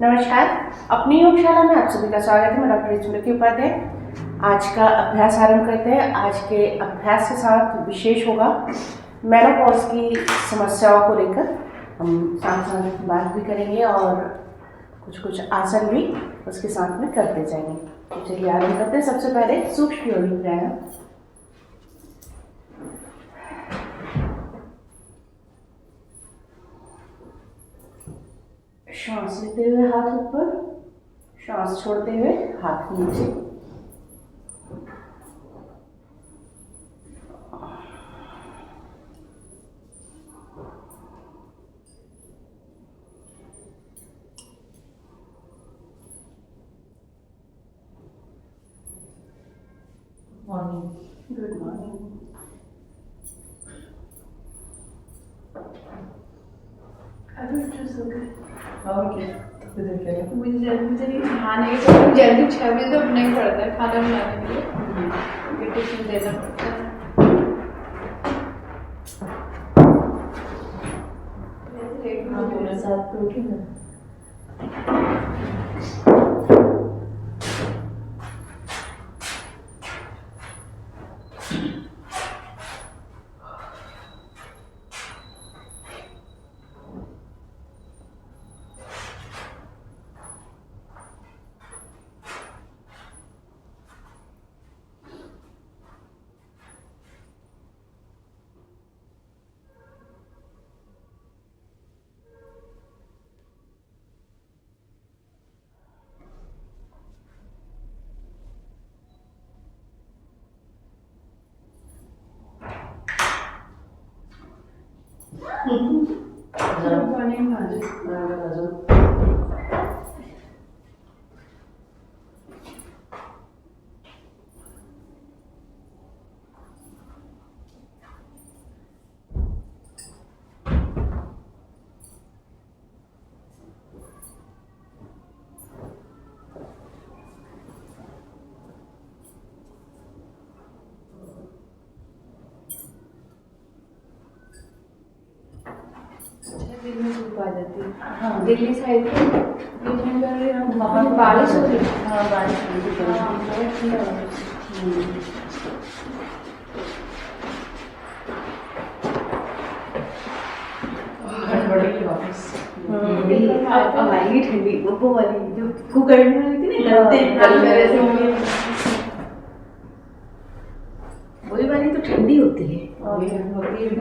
नमस्कार। अपनी योगशाला में आप सभी का स्वागत है। मैं डॉक्टर स्मृति उपाध्याय। आज का अभ्यास आरंभ करते हैं। आज के अभ्यास के साथ विशेष होगा मेनोपॉज की समस्याओं को लेकर हम साथ साथ बात भी करेंगे और कुछ कुछ आसन भी उसके साथ में करते जाएंगे। तो चलिए आरंभ करते हैं। सबसे पहले सूक्ष्म योगी प्राणायाम। श्वास लेते हुए हाथ ऊपर, श्वास छोड़ते हुए हाथ नीचे। Morning, good morning. अभी तो सो गए। ओके, मुझे जल्दी नहाने के तो जल्दी 6 बजे तो उठना ही पड़ता है खाना बनाने के लिए, टिफिन देना पड़ता है। पूरे साथ तो उठी ना। मॉर्निंग आज दिन में धूप आ जाती है। हाँ, दिल्ली साइड पे वहाँ बारिश होती है। हाँ, बारिश होती है। हाँ, बहुत ठंडा हो रहा बढ़ेगी वापस। अब आएगी ठंडी, वो वाली जो कुकरनी वाली थी ना, वही वाली तो ठंडी होती है।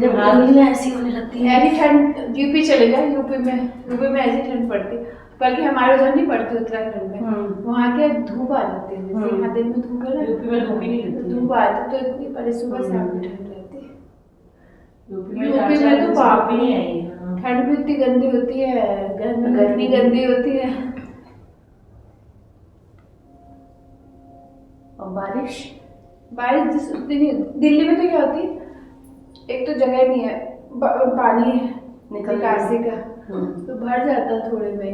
जब आदमी ऐसी होने लगती है। ऐसी ठंड यूपी चले जाए, यूपी में ऐसी ठंड पड़ती, बल्कि हमारे उधर नहीं पड़ती उत्तराखंड में। वहाँ के धूप आ जाती है, जैसे यहाँ दिन में धूप है ना, यूपी में धूप ही नहीं रहती है। धूप आती तो इतनी पहले सुबह शाम की ठंड रहती है। यूपी में तो बाप ही रे, नहीं आई है। ठंड भी इतनी गंदी होती है, गर्मी भी इतनी गंदी होती है। और बारिश दिल्ली में तो क्या होती है, एक तो जगह नहीं है, पानी है निकासी का, तो भर जाता है थोड़े में,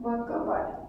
बहुत कम पानी।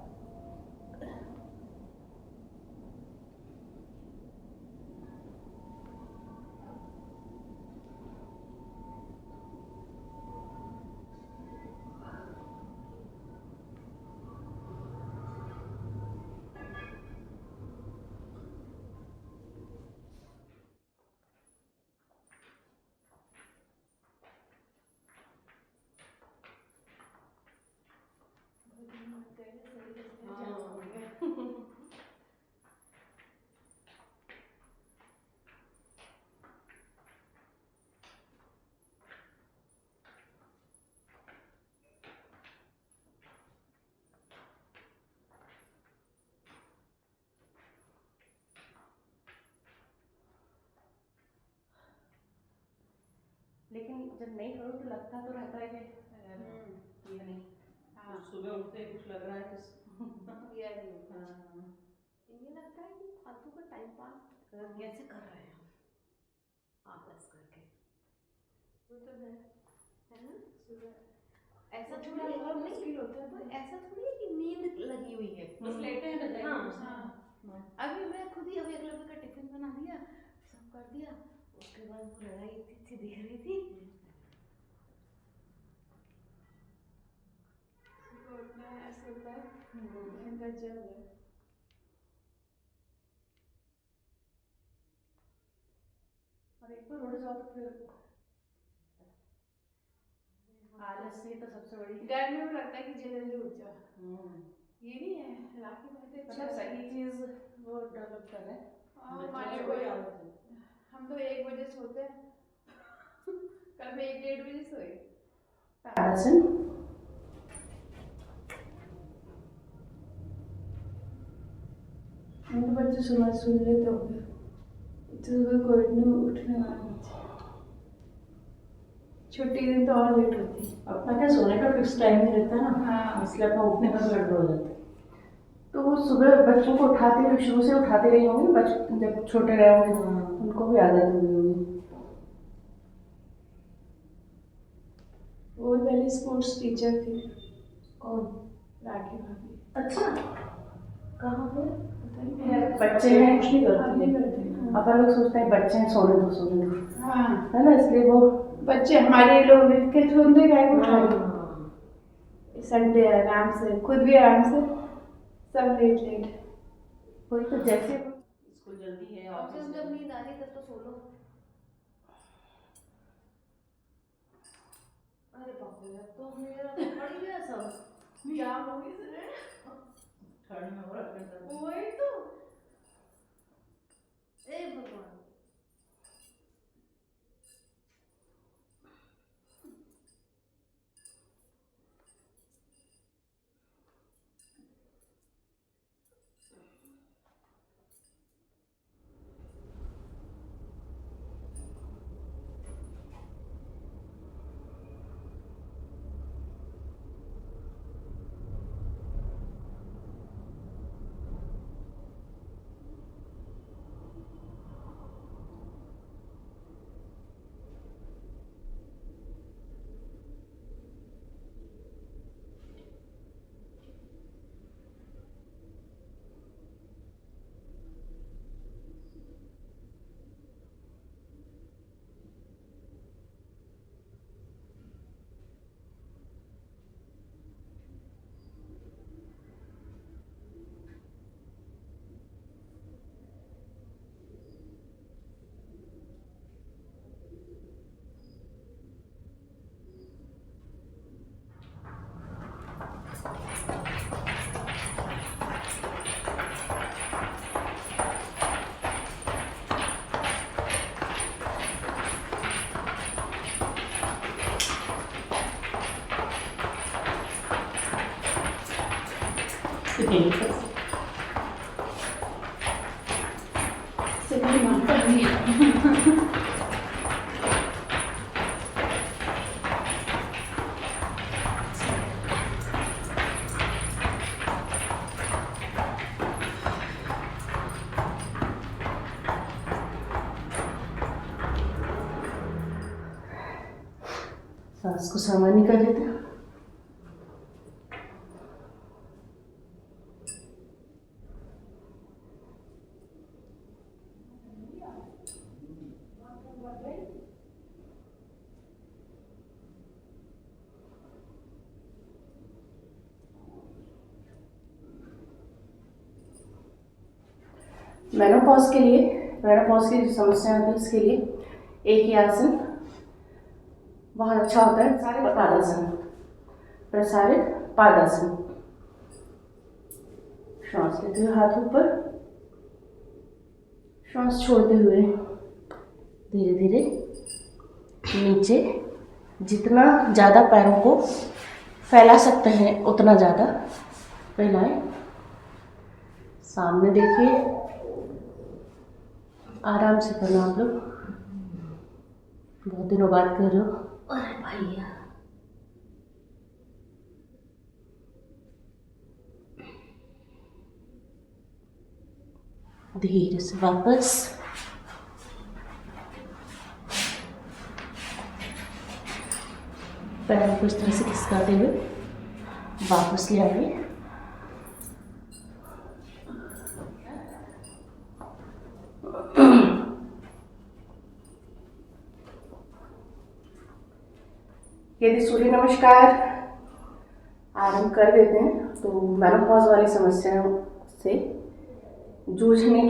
लेकिन जब नहीं करो तो लगता तो रहता है कि ये नहीं। हाँ, सुबह उठते ही कुछ लग रहा है कि ये नहीं होता। हाँ, ये लगता है कि फालतू का टाइम पास कैसे कर रहे हैं आलस करके। वो तो है है ना? सुबह ऐसा उठना थोड़ी बहुत नहीं, मुश्किल होता है। तो ऐसा थोड़ी है कि नींद लगी हुई है, बस लेटे हैं रजाई में। हाँ, अभी मैं खुद ही अभी अगले का टिफिन बना दिया, सब कर दिया, उसके बाद वो रजाई इतनी सी दिख रही थी। सुबह उठना गजब है। और एक बार उड़ जाओ तो फिर आलस से तो सबसे बड़ी गर्मी में लगता है कि जल्दी उठ जाओ। ये नहीं है राखी बहुत अच्छा मतलब सही चीज वो डेवलप कर रहे हैं। हमारे कोई हम तो 1 बजे सोते हैं। कल मैं 1-1:30 बजे सोई। ताड़ासन मेरे बच्चे सुबह सुन लेते होंगे। सुबह कोई नहीं उठने वाला बच्चे। छुट्टी दिन तो और लेट होती है। अपना क्या सोने का फिक्स टाइम नहीं रहता ना। हाँ। इसलिए अपना उठने का गड़बड़ हो जाता है। तो वो सुबह बच्चों को उठाते हुए शुरू से उठाते रही होंगी जब छोटे रहे होंगे उनको भी आदत हुई होगी। वो पहले स्पोर्ट्स टीचर थी। कौन? राखी भाभी। अच्छा, कहाँ पे? पता नहीं। बच्चे हैं कुछ नहीं हम नहीं करती। करते। अपन लोग सोचते हैं बच्चे हैं सोने दो हाँ है ना, इसलिए वो बच्चे हमारे लोग के सुनते गए उठा हाँ। संडे आराम से खुद भी आराम से सब लेट लेट। वही तो जैसे स्कूल जल्दी है ऑफिस ऑफिस जब नींद आ रही तब तो सो लो। अरे बाप रे, अब तो मेरा तो पड़ ही गया सब जाम हो गई ठंड में हो रहा है। वही तो ए भगवान। सभी मानता नहीं है। सांस को सामान्य कर लेते हैं। मेनोपॉज की जो समस्या होती है उसके लिए एक ही आसन बहुत अच्छा होता है, प्रसारित पादासन। श्वास लेते हुए हाथ ऊपर, श्वास छोड़ते हुए धीरे धीरे नीचे, जितना ज़्यादा पैरों को फैला सकते हैं उतना ज़्यादा फैलाएं। सामने देखिए, आराम से करना आप लोग, बहुत दिनों बाद कर रहे हो। अरे भैया, धीरे से वापस, पैरों को इस तरह से खिसकाते हुए वापस ले आइए। यदि सूर्य नमस्कार आरंभ कर देते हैं। तो मेनोपॉज वाली समस्याओं से जूझेंगे ही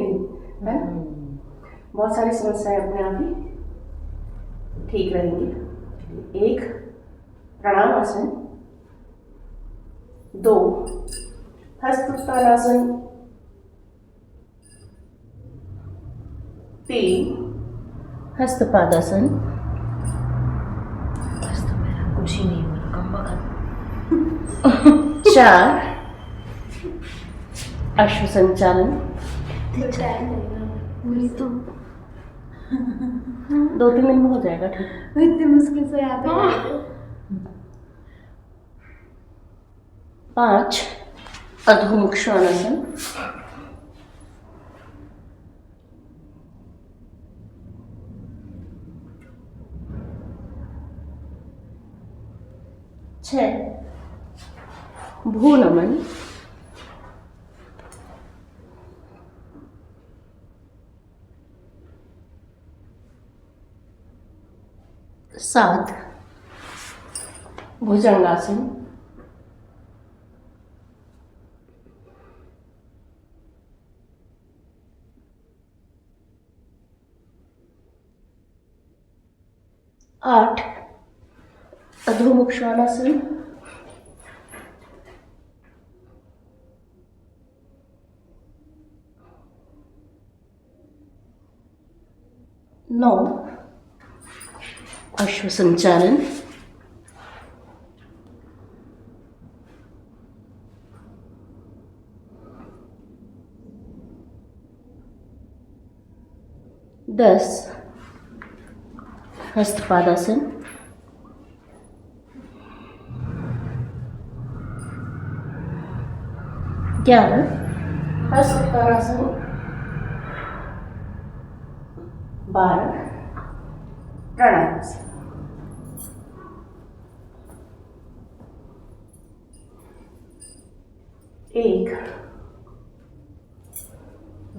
नहीं, है ना? बहुत सारी समस्याएं अपने आप ही ठीक रहेंगी। 1 प्रणाम आसन, 2 हस्तोत्तानासन, 3 हस्तपादासन, कुछ ही नहीं हुआ, कम वक्त 4 अश्व संचालन, टाइम लगेगा मुझे तो 2-3 दिन में हो जाएगा ठीक। इतनी मुश्किल से आता है 5 अधोमुख श्वानासन, 6 भूनमन, 7 भुजंगासन, 8 अधोमुख श्वानासन, 9 अश्व संचालन, 10 हस्तपादासन, 11 हस्तोत्तानासन, 12 प्राणायाम। 1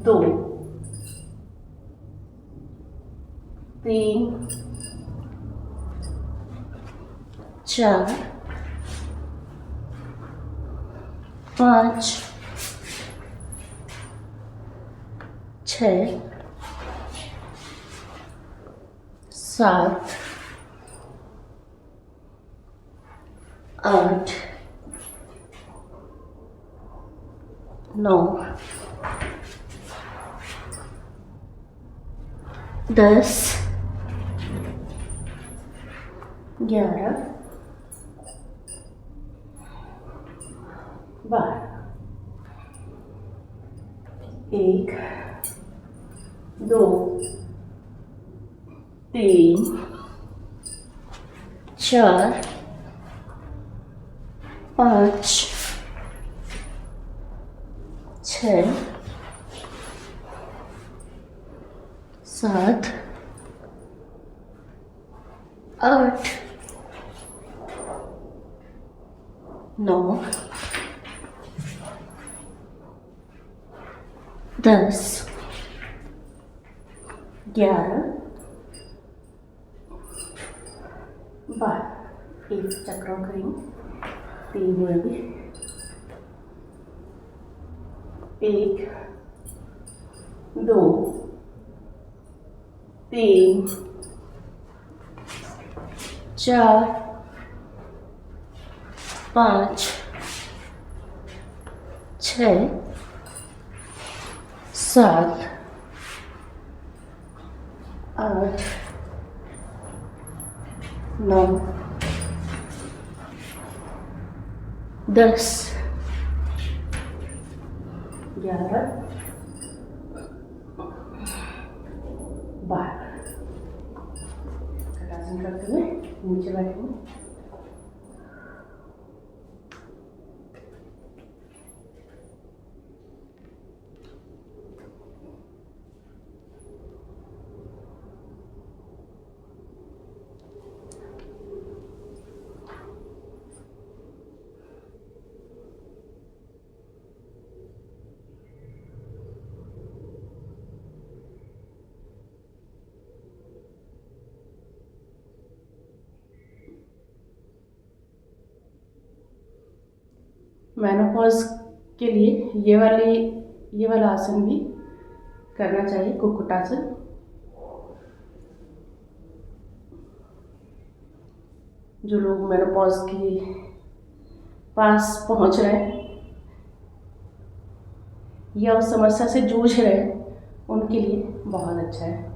2 3 4 5 6 7 8 9 10 11 12 1 2 3 4 5 6 7 8 9 10 11 12 एक चक्र करेंगे 3 हुएंगे 1 2 3 4 5 6 7 8 9 10 11 12 आसन करते हुए नीचे बैठेंगे मेनोपॉज के लिए ये वाला आसन भी करना चाहिए, कुक्कुटासन। जो लोग मेनोपॉज के पास पहुंच रहे हैं या उस समस्या से जूझ रहे हैं, उनके लिए बहुत अच्छा है।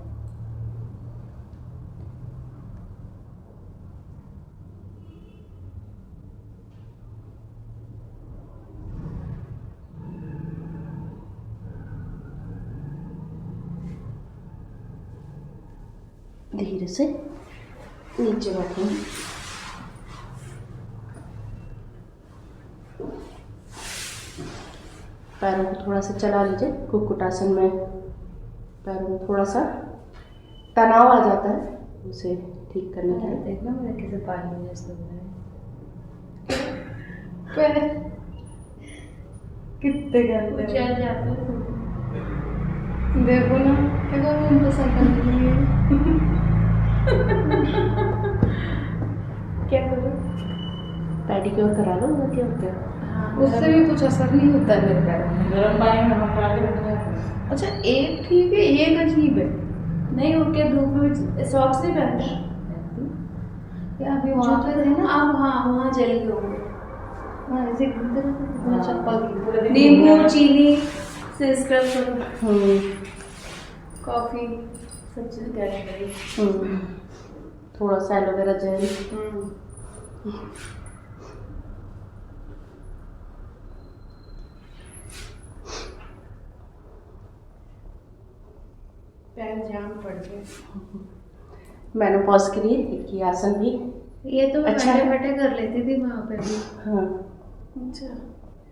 धीरे से नीचे बैठेंगे। पैरों को थोड़ा सा चला लीजिए। कुक्कुटासन में पैरों में थोड़ा सा तनाव आ जाता है, उसे ठीक करने के लिए देखना मेरा कैसे पानी में इसमें पैर कितने गंदे चल जाते हैं। देखो ना, क्या करूँ उनको सकल लिए। क्या करूँ? पेडिक्योर करा लो ना, क्या होता है। उससे भी कुछ असर नहीं होता है मेरे पैरों में। गर्म पानी में नमक डाल के रखना। अच्छा, एक ठीक है, एक अजीब है। नहीं, वो क्या धूप में सॉक्स नहीं पहनते क्या? अभी वहाँ पे थे ना आप, हाँ वहाँ जल गए होंगे। हाँ, ऐसे घूमते रहते थे, वहाँ चप्पल नींबू चीनी से स्क्रब करो, कॉफी सब चीज़ डालनी पड़ेगी। थोड़ा सा एलोवेरा जेल। पैर जाम पड़ गए। मेनोपॉज के लिए एक ये आसन भी ये तो मैं अच्छा बैठे है। बैठे कर लेती थी वहाँ पे भी। हाँ, अच्छा,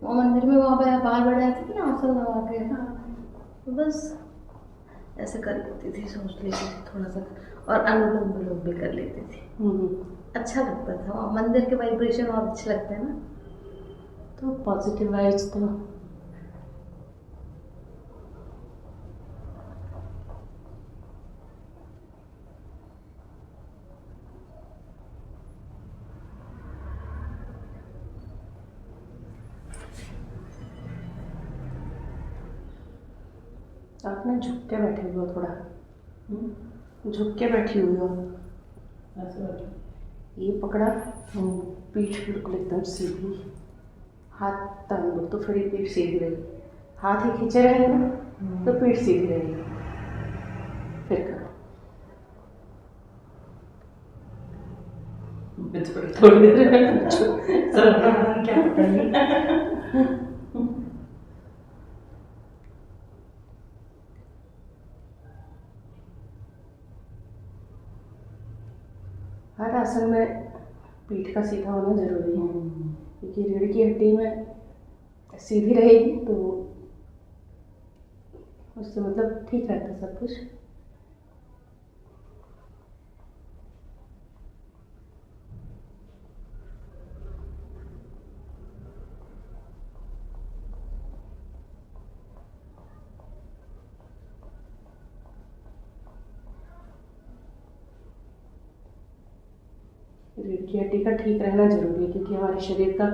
वो मंदिर में वहाँ पे बाहर बैठ जाती थी ना, आसन लगा के। तो बस ऐसे कर लेती थी, सोच लेती थी थोड़ा सा, और अनुलोम विलोम भी कर लेती थी। अच्छा लगता था, वहाँ मंदिर के वाइब्रेशन और अच्छे लगते हैं ना। तो पॉजिटिव वाइब्स तो आप ना झुक के बैठे हुए हो, थोड़ा झुक के बैठी हुई हो। ये पकड़ा, पीठ बिल्कुल एकदम सीधी, हाथ तान दो तो फिर पीठ सीधी रहेगी। हाथ ही खींचे रहेंगे ना तो पीठ सीधी रहेगी। फिर करो। थोड़ी देर क्या पकड़नी। हर आसन में पीठ का सीधा होना जरूरी है, क्योंकि रीढ़ की हड्डी में सीधी रहेगी तो उससे मतलब ठीक रहता है सब कुछ। रीढ़ की हड्डी का ठीक रहना जरूरी है, क्योंकि हमारे शरीर का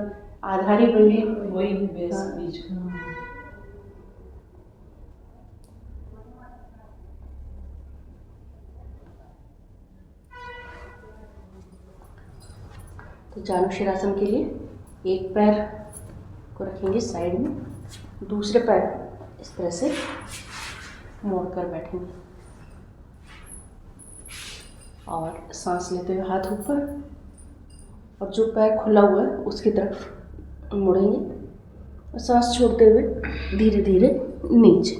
आधार ही वही है। वही बेस हाँ। बीच का। तो जानुशिरासन के लिए एक पैर को रखेंगे साइड में, दूसरे पैर इस तरह से मोड़ कर बैठेंगे और सांस लेते हुए हाथ ऊपर, और जो पैर खुला हुआ है उसकी तरफ मुड़ेंगे और सांस छोड़ते हुए धीरे धीरे नीचे।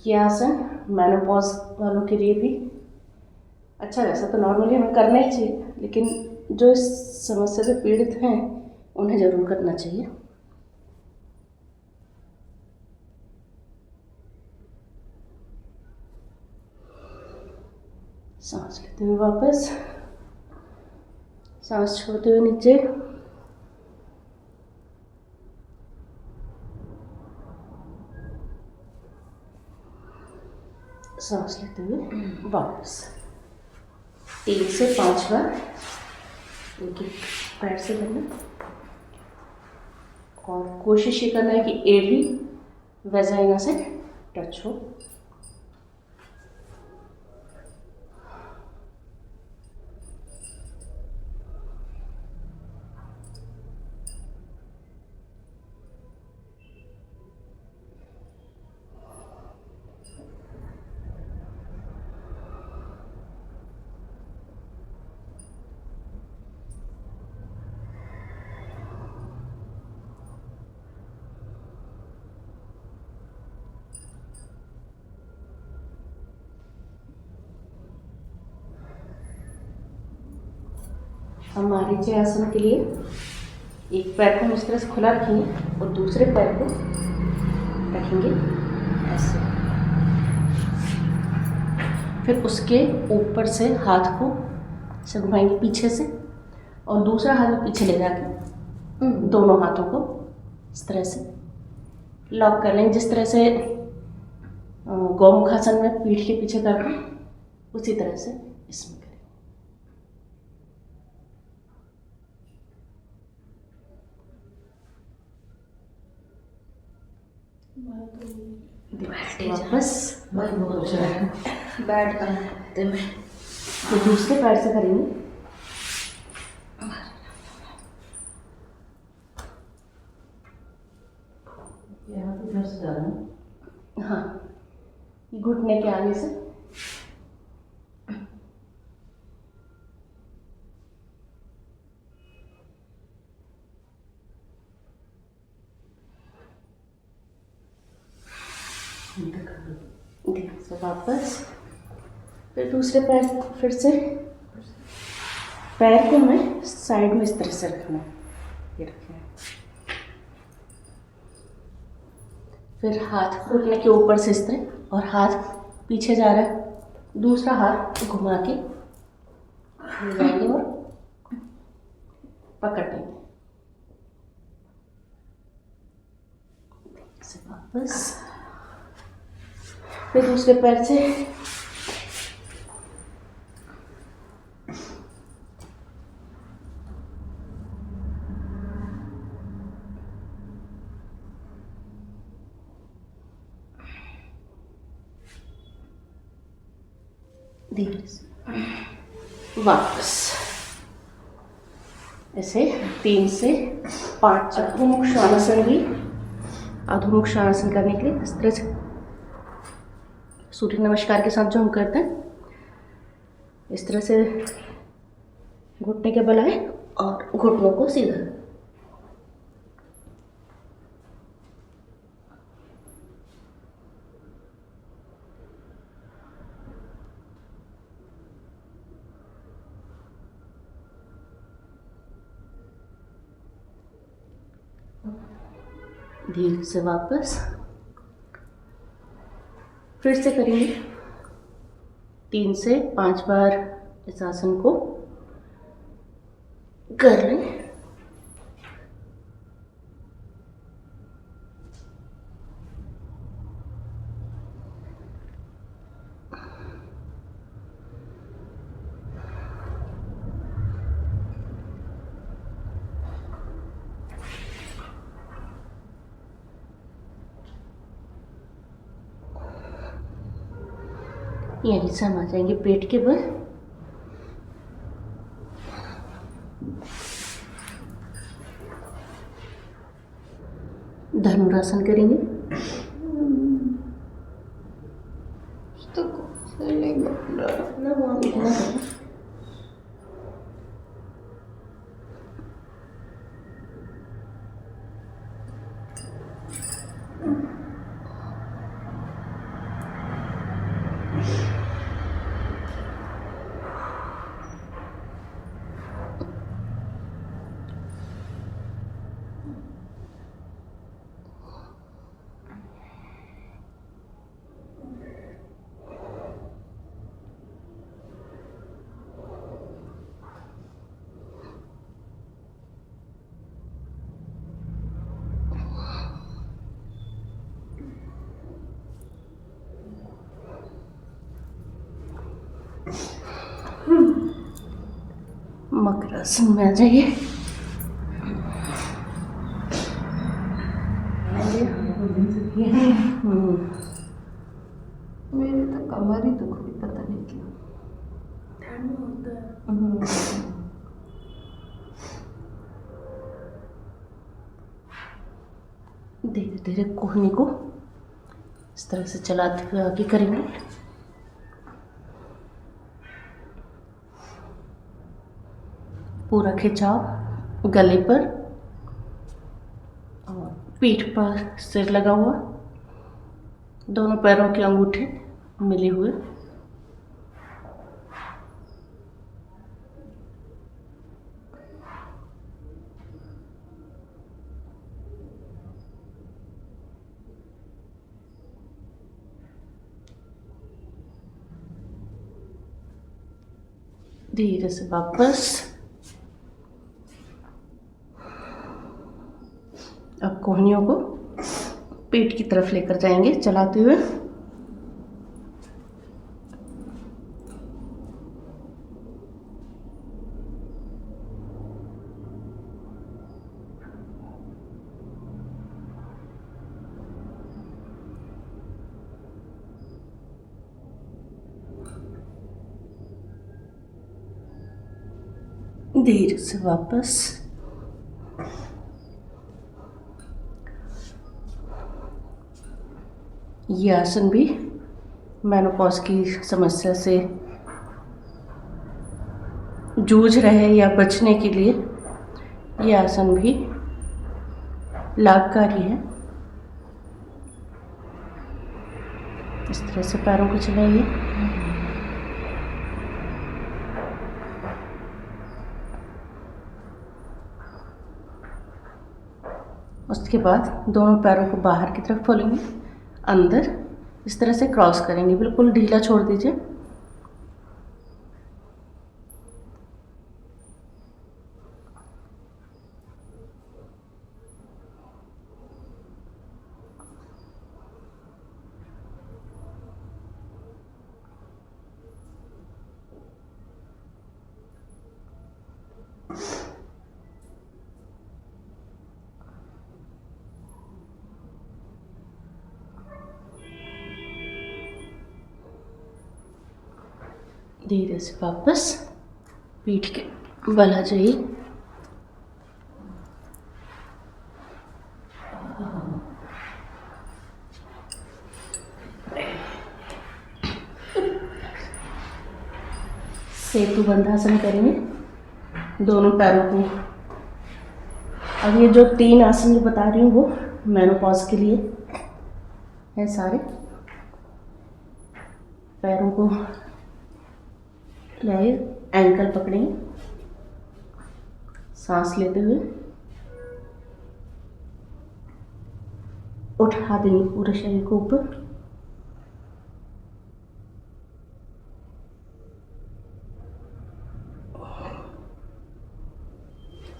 ये आसन मेनोपॉज वालों के लिए भी अच्छा, वैसे तो नॉर्मली हमें करना ही चाहिए, लेकिन जो इस समस्या से पीड़ित हैं उन्हें ज़रूर करना चाहिए। सांस लेते हुए वापस, सांस छोड़ते हुए नीचे। सांस लेते हुए वापस 3 से 5 बार एक एक पैर से करना, और कोशिश ये करना है कि एड़ी वेजाइना से टच हो। हम मारीचे आसन के लिए एक पैर को हम इस तरह से खुला रखेंगे और दूसरे पैर को रखेंगे ऐसे। फिर उसके ऊपर से हाथ को ऐसे घुमाएंगे पीछे से, और दूसरा हाथ में पीछे ले जाके दोनों हाथों को इस तरह से लॉक कर लेंगे, जिस तरह से गौमुखासन में पीठ के पीछे करते हैं उसी तरह से इसमें करें। वापस बैठ करते में तो दूसरे पैर से करेंगे। यहाँ पे घर से जा रहा हूँ। हाँ, घुटने के आगे से ध्यान से वापस। फिर दूसरे पैर, फिर से पैर को हमें साइड में इस तरह से रखना है, ये रखना है। फिर हाथ घुटने के ऊपर से इस तरह, और हाथ पीछे जा रहा है, दूसरा हाथ घुमा के ले जाएंगे और पकड़ लेंगे से वापस। फिर दूसरे पैर से धीरे से वापस। ऐसे 3 से 5 अधोमुख श्वानासन भी, अधोमुख श्वानासन करने के लिए इस तरह से सूर्य नमस्कार के साथ जो हम करते हैं, इस तरह से घुटने के बल आए और घुटनों को सीधा। धीरे से वापस। फिर से करेंगे 3 से 5 बार इस आसन को कर लें। यहीं से हम आ जाएंगे पेट के बल। धनुरासन करेंगे। तो ना वो हम इतना करें। आसन में आ जाइए। मेरी तो कमर ही दुख रही, पता नहीं क्यों। ठंड होता है। धीरे धीरे कोहनी को इस तरह से चलाते हुए आगे करेंगे। पूरा खिंचाव गले पर और पीठ पर सिर लगा हुआ, दोनों पैरों के अंगूठे मिले हुए। धीरे से वापस। अब कोहनियों को पेट की तरफ लेकर जाएंगे चलाते हुए। धीरे से वापस। ये आसन भी मेनोपॉज की समस्या से जूझ रहे या बचने के लिए ये आसन भी लाभकारी है। इस तरह से पैरों को चलाइए। उसके बाद दोनों पैरों को बाहर की तरफ खोलेंगे, अंदर इस तरह से क्रॉस करेंगे, बिल्कुल ढीला छोड़ दीजिए। धीरे से वापस पीठ के बल आ जाइए। सेतु बंधासन करेंगे दोनों पैरों को। अब ये जो 3 आसन जो बता रही हूँ वो मेनोपॉज के लिए है सारे। पैरों को लाइए, एंकल पकड़ेंगे, सांस लेते हुए उठा देंगे पूरे शरीर को ऊपर।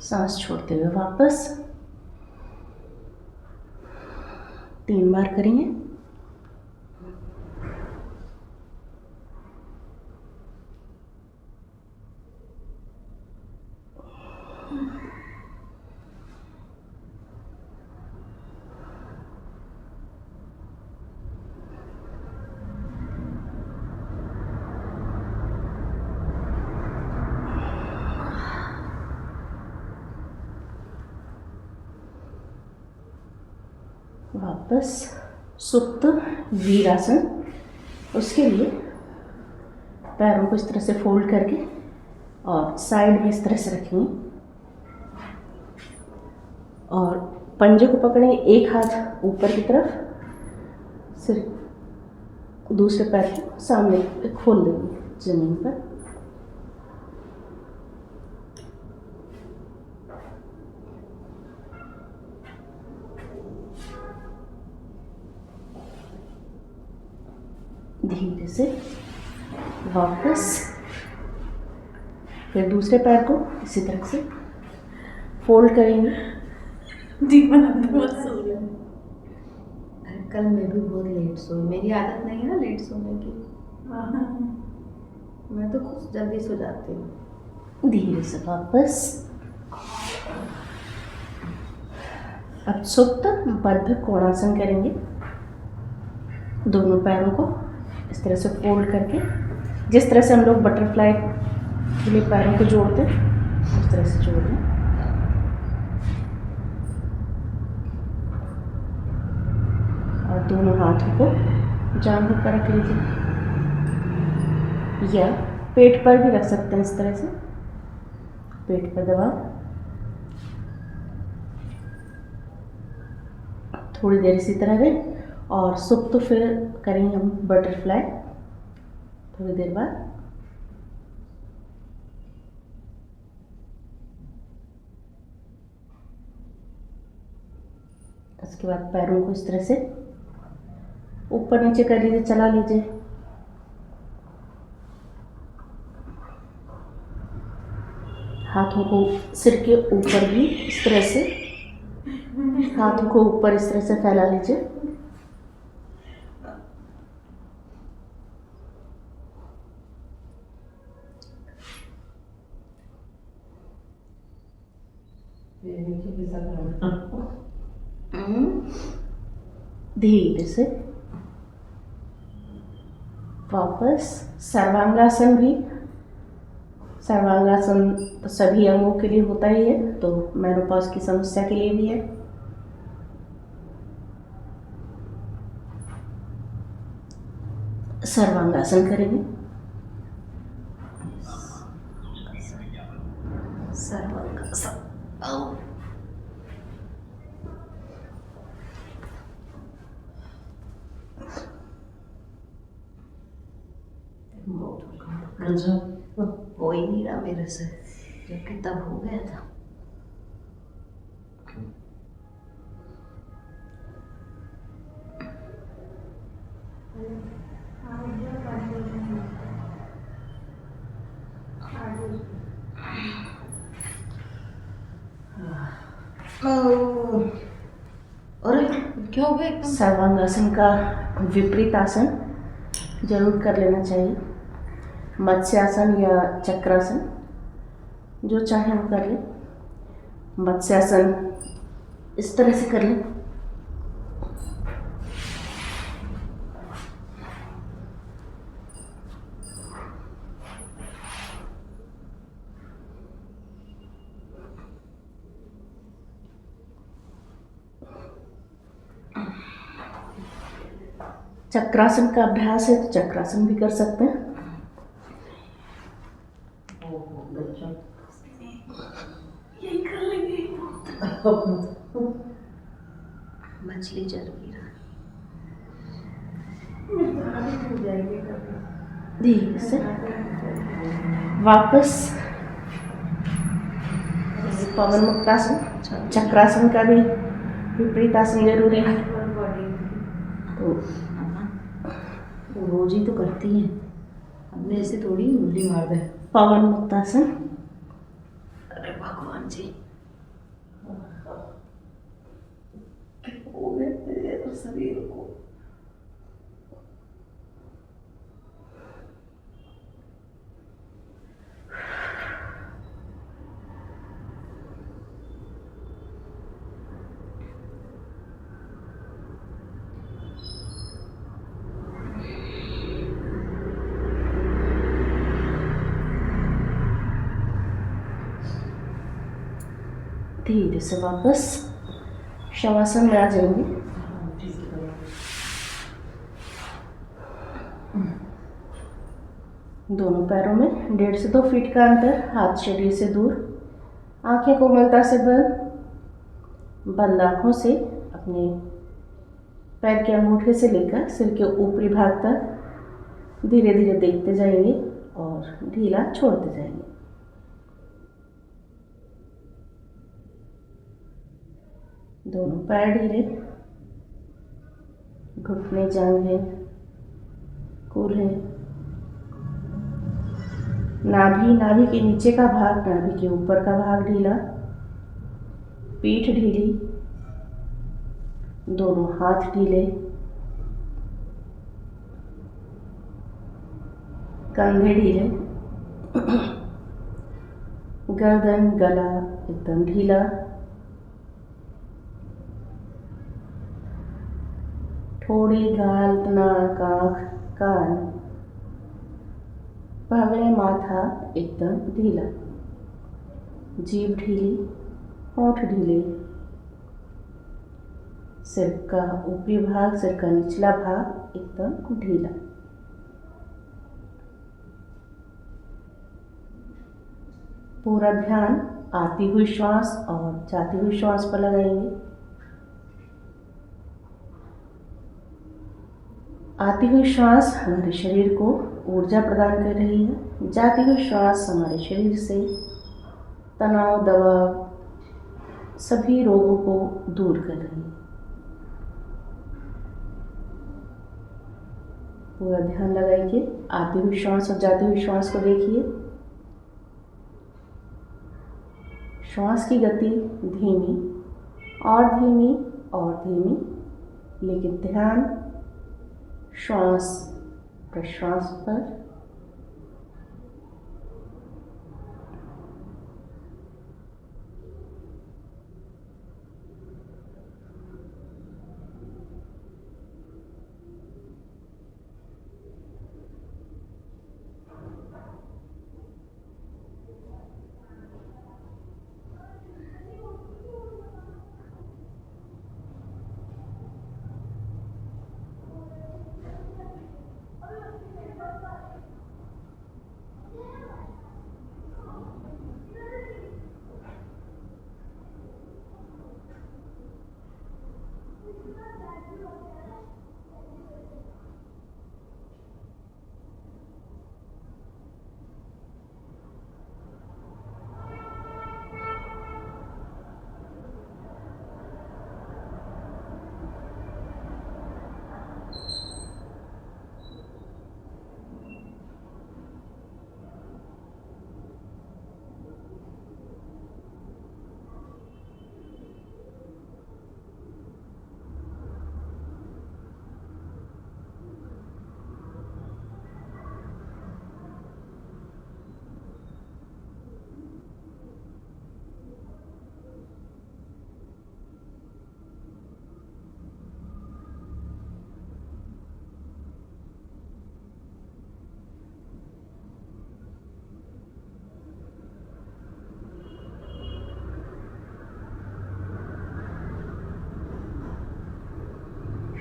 सांस छोड़ते हुए वापस 3 बार करेंगे। वापस सुप्त वीरासन। उसके लिए पैरों को इस तरह से फोल्ड करके और साइड में इस तरह से रखेंगे और पंजे को पकड़ेंगे, एक हाथ ऊपर की तरफ, सिर्फ दूसरे पैर को सामने खोल देंगे जमीन पर। धीरे से वापस फिर दूसरे पैर को इसी तरह से फोल्ड करेंगे। कल मैं भी बहुत लेट सोई, मेरी आदत नहीं है ना लेट सोने की। मैं तो खुद जल्दी सो जाती हूँ। धीरे से वापस। अब सुप्त बद्ध कोणासन करेंगे। दोनों पैरों को इस तरह से फोल्ड करके, जिस तरह से हम लोग बटरफ्लाई के लिए पैरों को जोड़ते हैं उस तरह से जोड़ लें। और दोनों हाथों को जांघों पर रख लीजिए या पेट पर भी रख सकते हैं। इस तरह से पेट पर दबाओ। थोड़ी देर इसी तरह रहे और सुप्त तो फिर करेंगे हम बटरफ्लाई थोड़ी देर बाद। इसके बाद पैरों को इस तरह से ऊपर नीचे कर लीजिए, चला लीजिए। हाथों को सिर के ऊपर भी इस तरह से, हाथों को ऊपर इस तरह से फैला लीजिए। धीरे से वापस सर्वांगासन भी। सर्वांगासन तो सभी अंगों के लिए होता ही है, तो मेनोपॉज की समस्या के लिए भी है। सर्वांगासन करेंगे। सर्वांगासन। हो ही नहीं रहा मेरे से, जबकि तब हो गया था। और क्या हो गया एकदम? सर्वांगासन का विपरीत आसन जरूर कर लेना चाहिए। मत्स्यासन या चक्रासन, जो चाहे वो कर लें। मत्स्यासन इस तरह से कर लें। चक्रासन का अभ्यास है तो चक्रासन भी कर सकते हैं। यही कर लेंगे। मछली चल रही है। धीरे से वापस पवन मुक्तासन। चक्रासन का भी विपरीत आसन जरूरी है। तो वो रोज ही तो करती हैं, हमने ऐसे थोड़ी उंगली मार दे। पवन मुक्तासन। अरे भगवान जी, हो गए मेरे शरीर को। धीरे से वापस शवासन में आ जाएंगे। दोनों पैरों में 1.5 से 2 फीट का अंतर, हाथ शरीर से दूर। आंखें कोमलता से बंद। बंद आंखों से अपने पैर के अंगूठे से लेकर सिर के ऊपरी भाग तक धीरे धीरे देखते जाएंगे और ढीला छोड़ते जाएंगे। दोनों पैर ढीले, घुटने जांघें कूल्हे। नाभि के नीचे का भाग, नाभि के ऊपर का भाग ढीला। पीठ ढीली, दोनों हाथ ढीले। कंधे ढीले। गर्दन गला एकदम ढीला, ठोड़ी गाल नाक आँख कान भवें माथा एकदम ढीला, जीभ ढीली, होंठ ढीले, सिर का ऊपरी भाग, सिर का निचला भाग एकदम ढीला। पूरा ध्यान आती हुई श्वास और जाती हुई श्वास पर लगाएंगे। आती हुई श्वास हमारे शरीर को ऊर्जा प्रदान कर रही है, जाती हुई श्वास हमारे शरीर से तनाव दबाव सभी रोगों को दूर कर रही है। पूरा ध्यान लगाइए, आती हुई श्वास और जाती हुई श्वास को देखिए। श्वास की गति धीमी और धीमी और धीमी, लेकिन ध्यान श्वास प्रश्वास पर।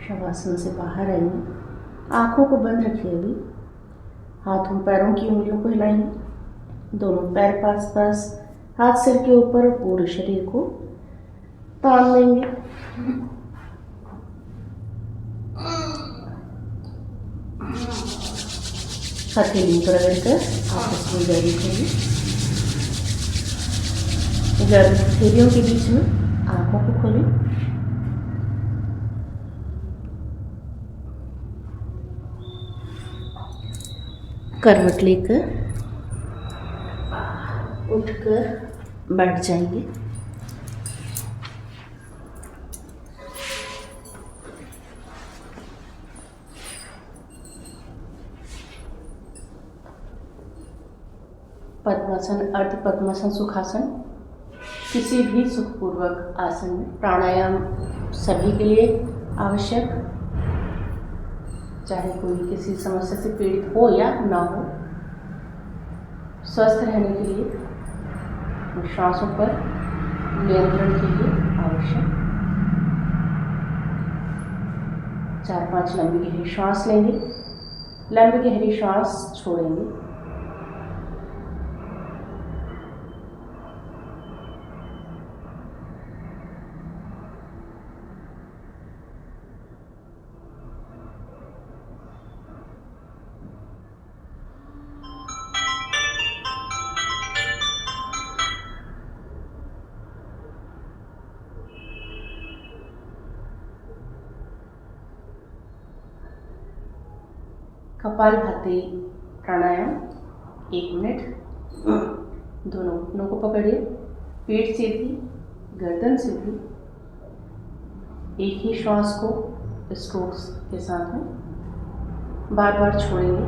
शवासन से बाहर आइए, आँखों को बंद रखिए। अभी हाथों पैरों की उंगलियों को हिलाएंगे, दोनों पैर पास पास, हाथ सिर के ऊपर, पूरे शरीर को तान लेंगे। हथेली पर रगड़कर आपस में गर्म करिए। गर्म हथेलियों के बीच में आँखों को खोलें। करवट लेकर उठकर बैठ जाएंगे। पद्मासन, अर्ध पद्मासन, सुखासन, किसी भी सुखपूर्वक आसन में प्राणायाम सभी के लिए आवश्यक, चाहे कोई किसी समस्या से पीड़ित हो या ना हो। स्वस्थ रहने के लिए श्वासों पर नियंत्रण के लिए आवश्यक। 4-5 लंबी गहरी श्वास लेंगे, लंबी गहरी श्वास छोड़ेंगे। कपालभाति प्राणायाम 1 मिनट। दोनों घुटनों को पकड़िए, पेट सीधी, गर्दन सीधी। एक ही श्वास को स्ट्रोक्स के साथ में बार बार छोड़ेंगे।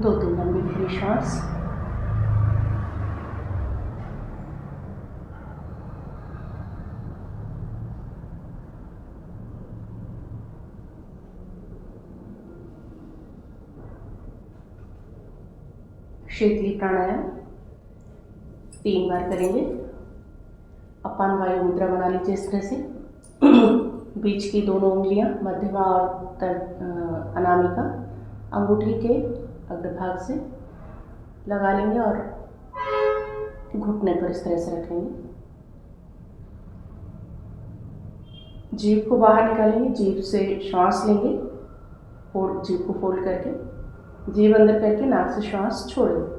2-3 लंबी गहरी सांस। शीतली प्राणायाम 3 बार करेंगे। अपान वायु मुद्रा बना लीजिए इस तरह से। बीच की दोनों उंगलियां मध्यमा और अनामिका अंगूठी के अग्रभाग से लगा लेंगे और घुटने पर इस तरह से रखेंगे। जीभ को बाहर निकालेंगे, जीभ से श्वास लेंगे, जीभ को फोल्ड करके जीभ अंदर करके नाक से श्वास छोड़ेंगे।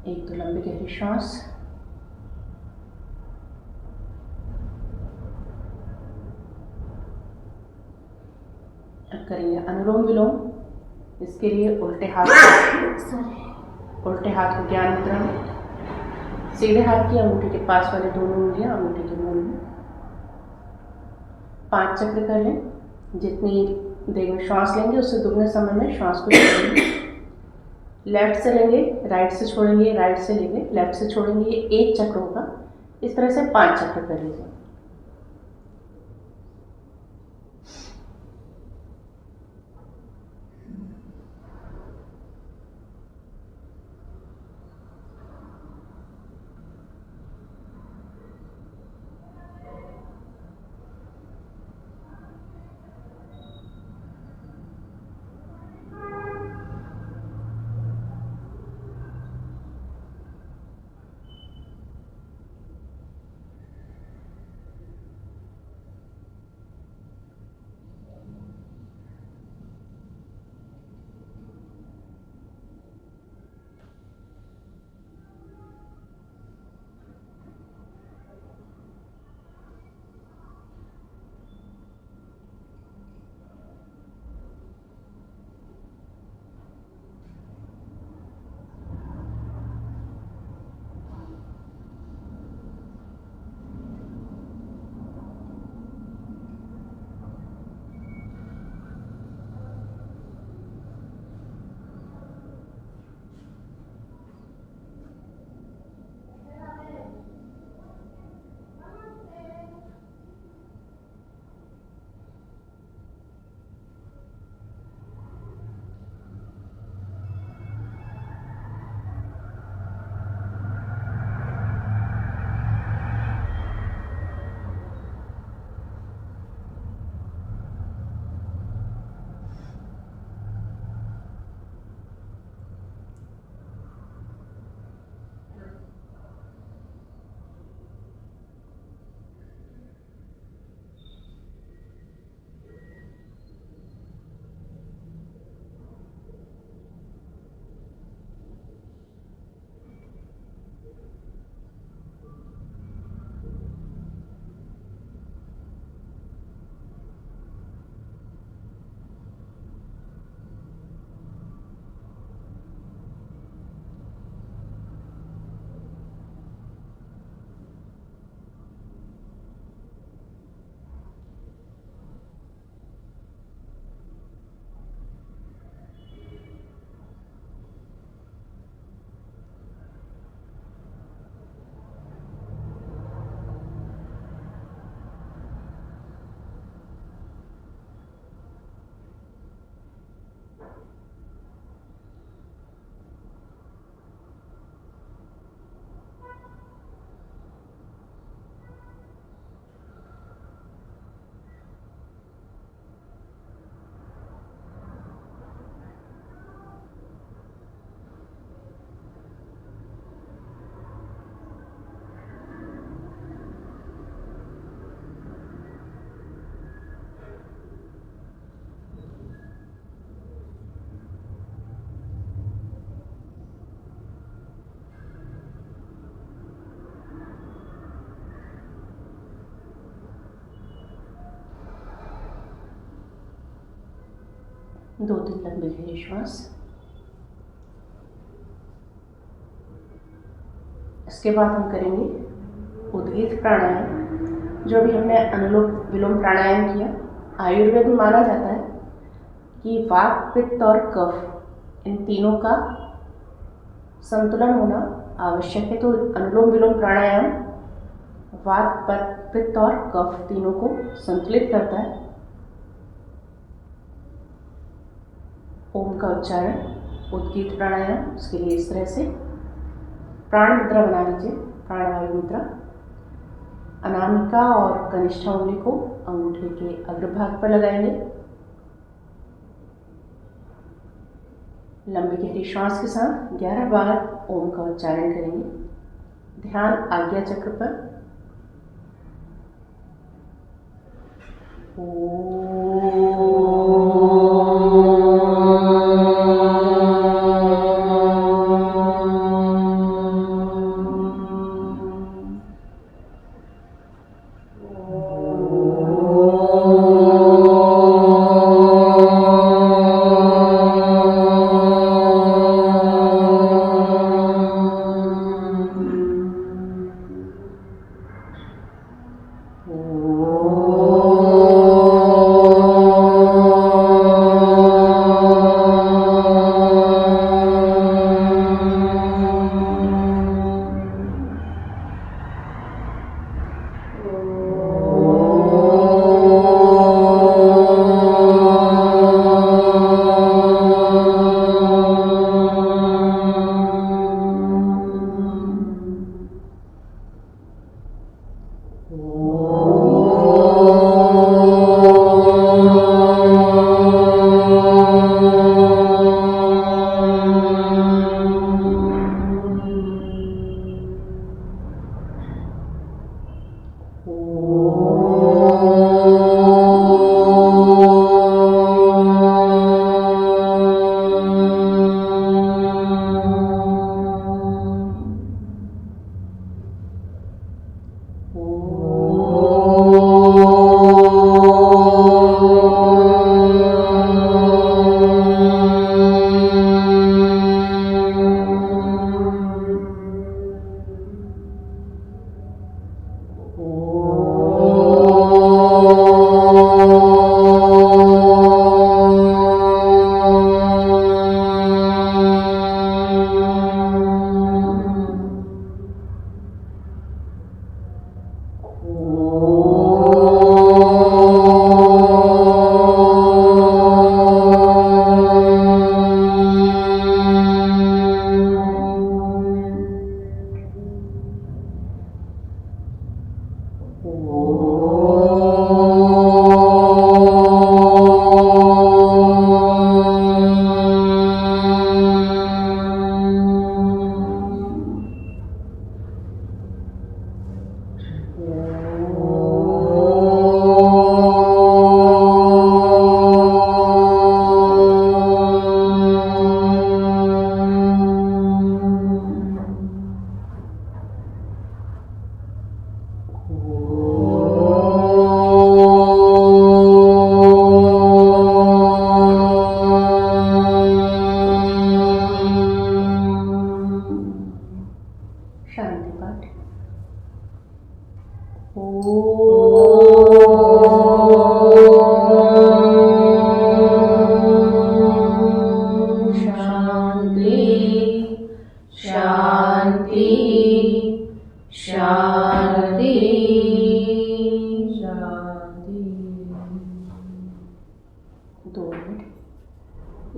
एक तो लंबी गहरी सांस। अब करेंगे अनुलोम विलोम। इसके लिए उल्टे हाथ को ज्ञान मुद्रा में, सीधे हाथ की अंगूठी के पास वाले दोनों उंगलियां अंगूठी के मूल में 5 चक्र कर लें। जितनी देर में श्वास लेंगे उससे दुगने समय में श्वास को छोड़ेंगे। लेफ्ट से लेंगे, राइट से छोड़ेंगे, राइट से लेंगे, लेफ्ट से छोड़ेंगे। ये 1 चक्र होगा। इस तरह से 5 चक्र कर लीजिए। 2-3 लंबे गहरे श्वास। इसके बाद हम करेंगे उद्गीत प्राणायाम। जो भी हमने अनुलोम विलोम प्राणायाम किया, आयुर्वेद में माना जाता है कि वात, पित्त और कफ इन तीनों का संतुलन होना आवश्यक है। तो अनुलोम विलोम प्राणायाम वात, पित्त और कफ तीनों को संतुलित करता है। ओम का उच्चारण, उद्गीत प्राणायाम, उसके लिए इस तरह से प्राण मुद्रा बना लीजिए, प्राणवायु मुद्रा। अनामिका और कनिष्ठा उंगली को अंगूठे के अग्रभाग पर लगाएंगे। लंबी गहरी श्वास के साथ 11 बार ओम का उच्चारण करेंगे। ध्यान आज्ञा चक्र पर।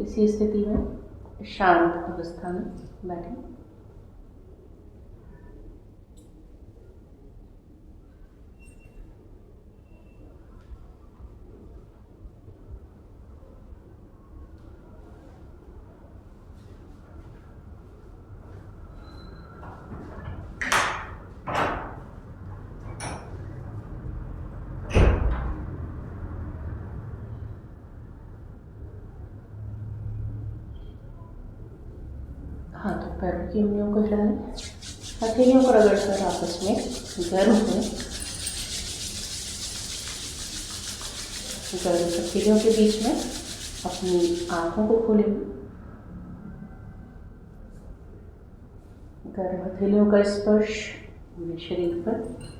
इसी स्थिति में शांत अवस्था में बैठें। हाथों पैरों की उंगलियों को हिला लें, हथेलियों को रगड़कर आपस में गर्म हुए। गर्म हथेलियों के बीच में अपनी आँखों को खोलेंगे। गर्म हथेलियों का स्पर्श पूरे शरीर पर।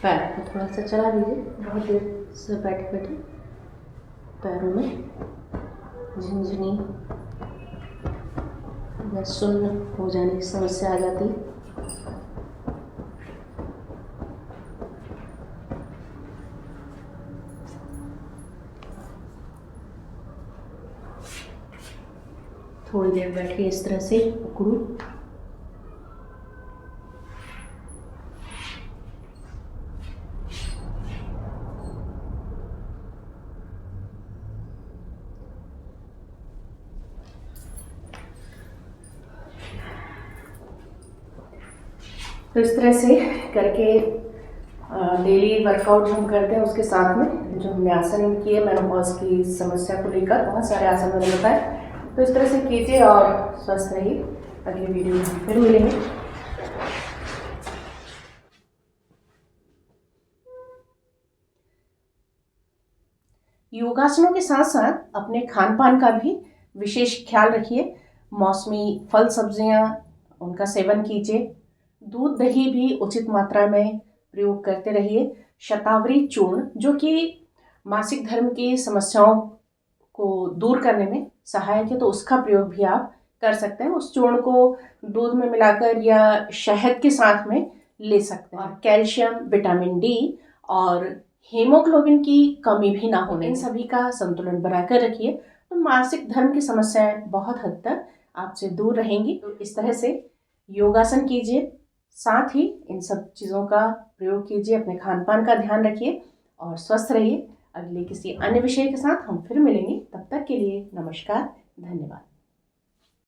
पैर को थोड़ा सा चला दीजिए। बहुत देर से बैठे बैठे पैरों में झिनझिनी या सुन्न हो जाने की समस्या आ जाती है। थोड़ी देर बैठिए इस तरह से उकड़ू। तो इस तरह से करके डेली वर्कआउट जो हम करते हैं उसके साथ में जो हमने आसन किए मेनोपॉज की समस्या को लेकर, बहुत सारे आसन मैंने बताए, तो इस तरह से कीजिए और स्वस्थ रहिए। अगली वीडियो में फिर मिलेंगे। योगासनों के साथ साथ अपने खान पान का भी विशेष ख्याल रखिए। मौसमी फल सब्जियां उनका सेवन कीजिए। दूध दही भी उचित मात्रा में प्रयोग करते रहिए। शतावरी चूर्ण जो कि मासिक धर्म की समस्याओं को दूर करने में सहायक है, तो उसका प्रयोग भी आप कर सकते हैं। उस चूर्ण को दूध में मिलाकर या शहद के साथ में ले सकते हैं। और कैल्शियम, विटामिन डी और हीमोग्लोबिन की कमी भी ना होने, इन सभी का संतुलन बनाकर रखिए तो मासिक धर्म की समस्याएं बहुत हद तक आपसे दूर रहेंगी। तो इस तरह से योगासन कीजिए, साथ ही इन सब चीज़ों का प्रयोग कीजिए, अपने खान पान का ध्यान रखिए और स्वस्थ रहिए। अगले किसी अन्य विषय के साथ हम फिर मिलेंगे। तब तक के लिए नमस्कार, धन्यवाद।